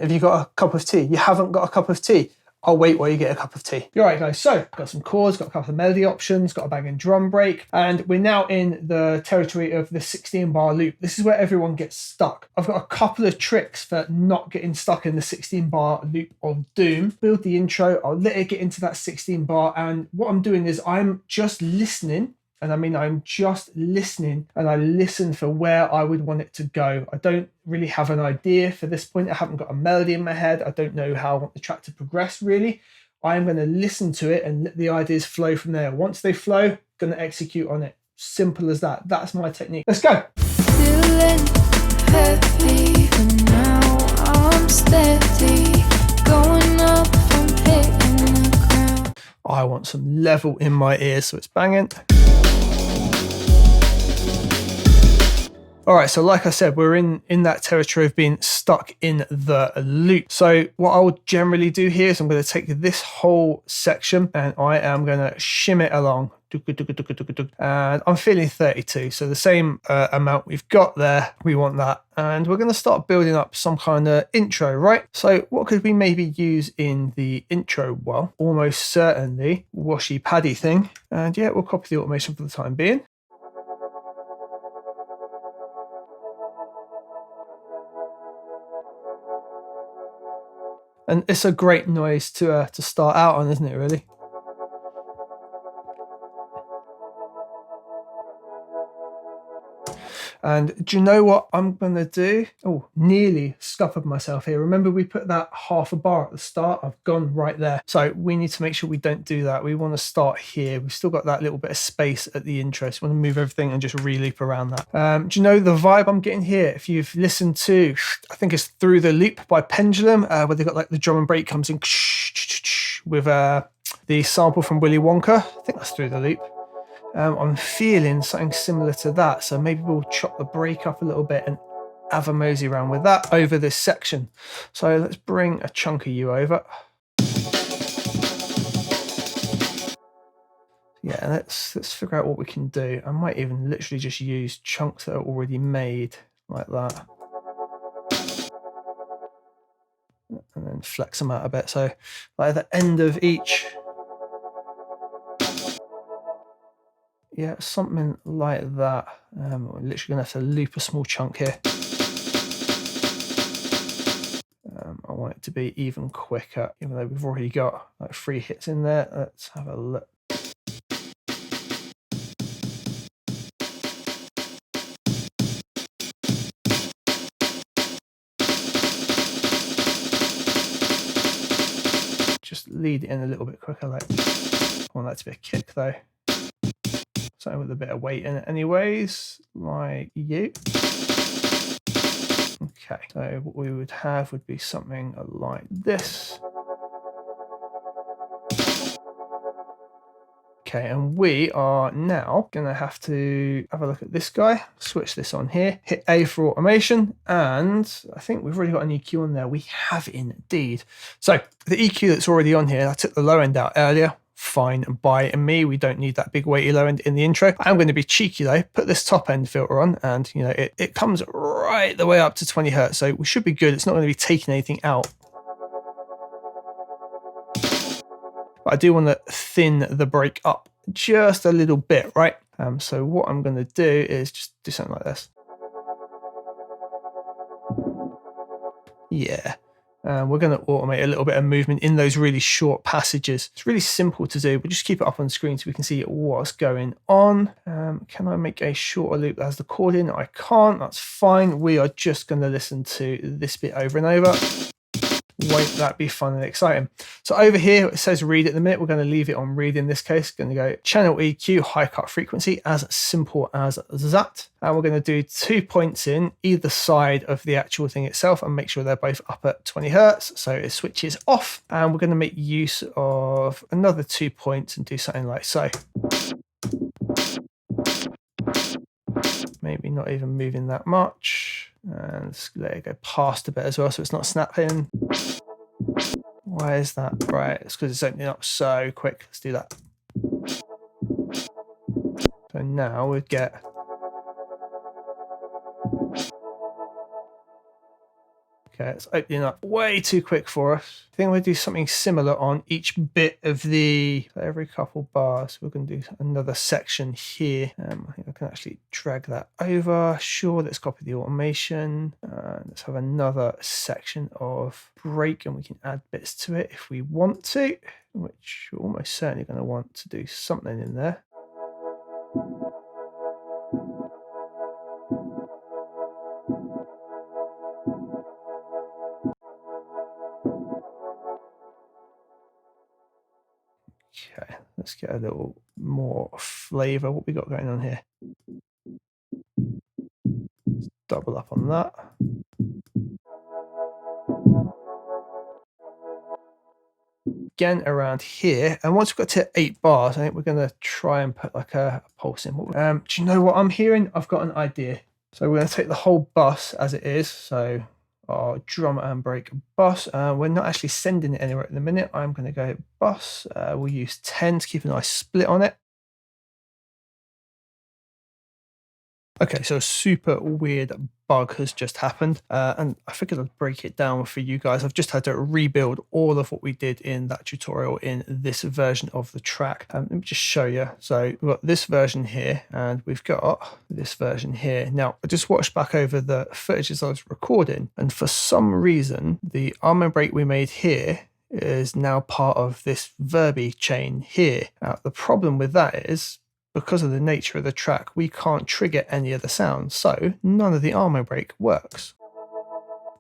Have you got a cup of tea? You haven't got a cup of tea? I'll wait while you get a cup of tea. All right, guys, so got some chords, got a couple of melody options, got a banging drum break, and we're now in the territory of the 16-bar loop. This is where everyone gets stuck. I've got a couple of tricks for not getting stuck in the 16-bar loop of doom. Build the intro, I'll let it get into that 16-bar, and what I'm doing is I'm just listening. And I mean, I'm just listening, and I listen for where I would want it to go. I don't really have an idea for this point. I haven't got a melody in my head. I don't know how I want the track to progress, really. I'm going to listen to it and let the ideas flow from there. Once they flow, I'm going to execute on it. Simple as that. That's my technique. Let's go. Feeling heavy, but now I'm steady. Going up, I'm hitting the ground. I want some level in my ears, so it's banging. All right, so like I said, we're in that territory of being stuck in the loop. So what I'll generally do here is I'm going to take this whole section and I am going to shim it along. And I'm feeling 32, so the same amount we've got there, we want that. And we're going to start building up some kind of intro, right? So what could we maybe use in the intro? Well, almost certainly washy paddy thing. And yeah, we'll copy the automation for the time being. And it's a great noise to start out on, isn't it, really? And do you know what I'm going to do? Oh, nearly scuppered myself here. Remember we put that half a bar at the start? I've gone right there. So we need to make sure we don't do that. We want to start here. We've still got that little bit of space at the intro. So we want to move everything and just re-loop around that. Do you know the vibe I'm getting here? If you've listened to, I think it's Through the Loop by Pendulum, where they've got like the drum and break comes in with the sample from Willy Wonka. I think that's Through the Loop. I'm feeling something similar to that, so maybe we'll chop the break up a little bit and have a mosey around with that over this section. So let's bring a chunk of you over. Yeah, let's figure out what we can do. I might even literally just use chunks that are already made like that. And then flex them out a bit. So like at the end of each, yeah, something like that. We're literally going to have to loop a small chunk here. I want it to be even quicker, even though we've already got like 3 hits in there. Let's have a look. Just lead it in a little bit quicker. Like, I want that to be a kick though. Something with a bit of weight in it anyways, like you. Okay, so what we would have would be something like this. Okay, and we are now going to have to have a look at this guy, switch this on here, hit A for automation, and I think we've already got an EQ on there. We have indeed. So the EQ that's already on here, I took the low end out earlier. Fine by me, we don't need that big weighty low end in the intro. I'm going to be cheeky though, put this top end filter on, and you know it comes right the way up to 20 hertz, so we should be good. It's not going to be taking anything out. But I do want to thin the break up just a little bit, right? So what I'm going to do is just do something like this. Yeah. We're going to automate a little bit of movement in those really short passages. It's really simple to do, but just keep it up on screen so we can see what's going on. Can I make a shorter loop that has the chord in? I can't, that's fine. We are just going to listen to this bit over and over. Won't that be fun and exciting? So over here, it says read at the minute. We're going to leave it on read in this case. Going to go channel EQ, high cut frequency, as simple as that. And we're going to do 2 points in either side of the actual thing itself and make sure they're both up at 20 hertz. So it switches off, and we're going to make use of another 2 points and do something like so. Maybe not even moving that much. And let's let it go past a bit as well, so it's not snapping. Why is that? Right, it's because it's opening up so quick. Let's do that. So now we'd get... Okay, it's opening up way too quick for us. I think I'm going to do something similar on each bit of the, every couple bars, we're going to do another section here. I think I can actually drag that over. Sure, let's copy the automation. Let's have another section of break, and we can add bits to it if we want to, which we're almost certainly going to want to do something in there. Okay, let's get a little more flavor. What we got going on here? Let's double up on that. Again around here, and once we've got to 8 bars, I think we're going to try and put like a pulse in. Do you know what I'm hearing? I've got an idea. So we're going to take the whole bus as it is. So our drum and break bus. We're not actually sending it anywhere at the minute. I'm going to go bus. We'll use 10 to keep a nice split on it. Okay, so a super weird bug has just happened, and I figured I'd break it down for you guys. I've just had to rebuild all of what we did in that tutorial in this version of the track. Let me just show you. So we've got this version here, and we've got this version here. Now, I just watched back over the footage as I was recording, and for some reason, the arm and break we made here is now part of this verby chain here. Now, the problem with that is, because of the nature of the track, we can't trigger any of the sounds, so none of the armo break works.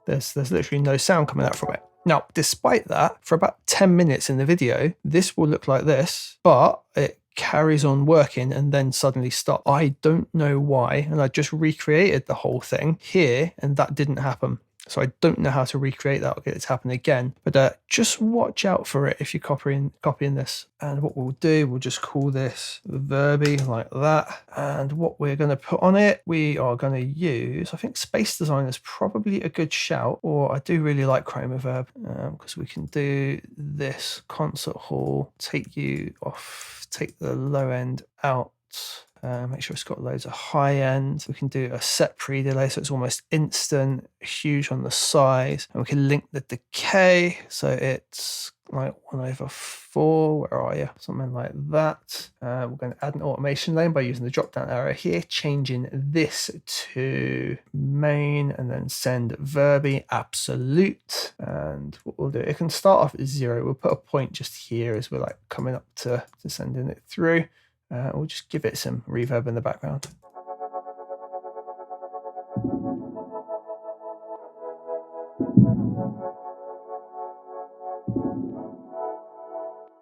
There's literally no sound coming out from it. Now, despite that, for about 10 minutes in the video, this will look like this, but it carries on working and then suddenly stop. I don't know why, and I just recreated the whole thing here, and that didn't happen. So I don't know how to recreate that or get it to happen again. But just watch out for it if you're copying this. And what we'll do, we'll just call this verby like that. And what we're going to put on it, we are going to use, I think Space Design is probably a good shout. Or I do really like Chroma Verb because we can do this concert hall, take you off, take the low end out. Make sure it's got loads of high end. We can do a set pre-delay so it's almost instant, huge on the size. And we can link the decay so it's like 1/4. Where are you? Something like that. We're going to add an automation lane by using the drop down arrow here, changing this to main and then send verby absolute. And what we'll do, it can start off at 0. We'll put a point just here as we're like coming up to sending it through. We'll just give it some reverb in the background.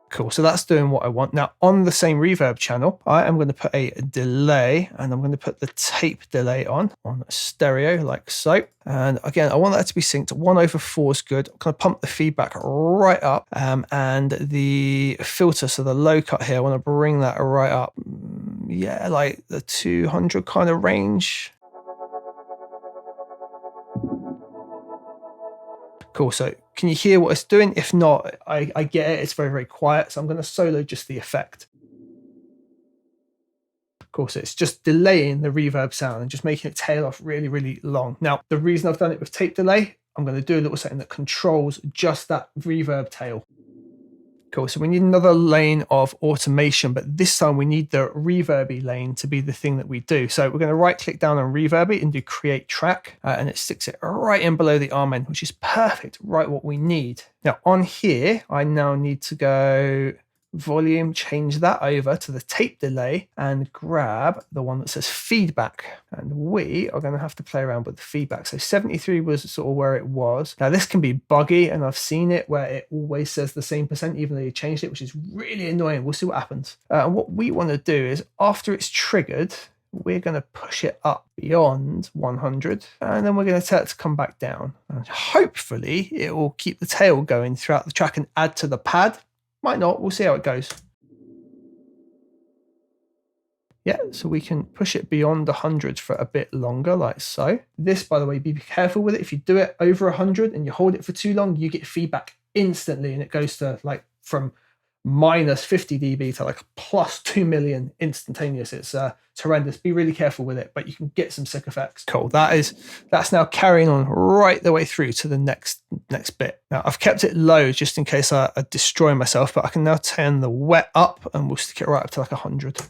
Cool, so that's doing what I want. Now, on the same reverb channel, I am going to put a delay, and I'm going to put the tape delay on stereo, like so. And again, I want that to be synced. 1/4 is good. I'm going to pump the feedback right up, and the filter, so the low cut here, I want to bring that right up. Yeah, like the 200 kind of range. Cool, so can you hear what it's doing? If not, I get it, it's very, very quiet, so I'm going to solo just the effect. Cool, so it's just delaying the reverb sound and just making it tail off really, really long. Now, the reason I've done it with tape delay, I'm going to do a little setting that controls just that reverb tail. Cool, so we need another lane of automation, but this time we need the reverby lane to be the thing that we do. So we're going to right click down on reverby and do create track, and it sticks it right in below the arm end, which is perfect, right what we need. Now on here, I now need to go volume, change that over to the tape delay and grab the one that says feedback. And we are going to have to play around with the feedback. So 73 was sort of where it was. Now this can be buggy, and I've seen it where it always says the same percent even though you changed it, which is really annoying. We'll see what happens. And what we want to do is after it's triggered, we're going to push it up beyond 100, and then we're going to tell it to come back down. And hopefully it will keep the tail going throughout the track and add to the pad. Might not, we'll see how it goes. Yeah, so we can push it beyond 100 for a bit longer, like so. This, by the way, be careful with it. If you do it over 100 and you hold it for too long, you get feedback instantly, and it goes to like from minus 50 dB to like plus 2 million instantaneous. It's horrendous. Be really careful with it, but you can get some sick effects. Cool. That's now carrying on right the way through to the next bit. Now I've kept it low just in case I destroy myself, but I can now turn the wet up and we'll stick it right up to like 100.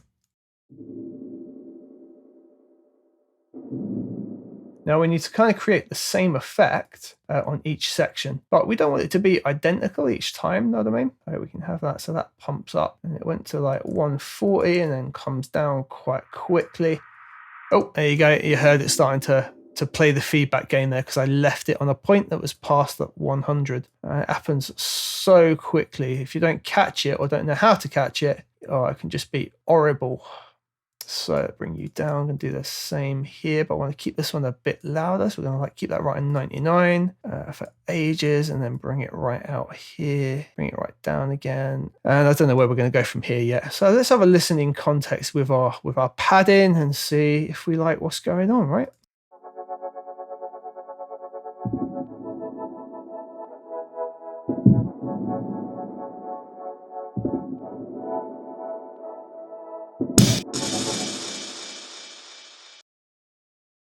Now we need to kind of create the same effect on each section, but we don't want it to be identical each time, know what I mean? We can have that, so that pumps up, and it went to like 140 and then comes down quite quickly. Oh, there you go, you heard it starting to play the feedback gain there because I left it on a point that was past that 100. It happens so quickly. If you don't catch it or don't know how to catch it, oh, it can just be horrible. So bring you down and do the same here, but I want to keep this one a bit louder. So we're going to like keep that right in 99 for ages, and then bring it right out here, bring it right down again. And I don't know where we're going to go from here yet. So let's have a listening context with our padding and see if we like what's going on, right?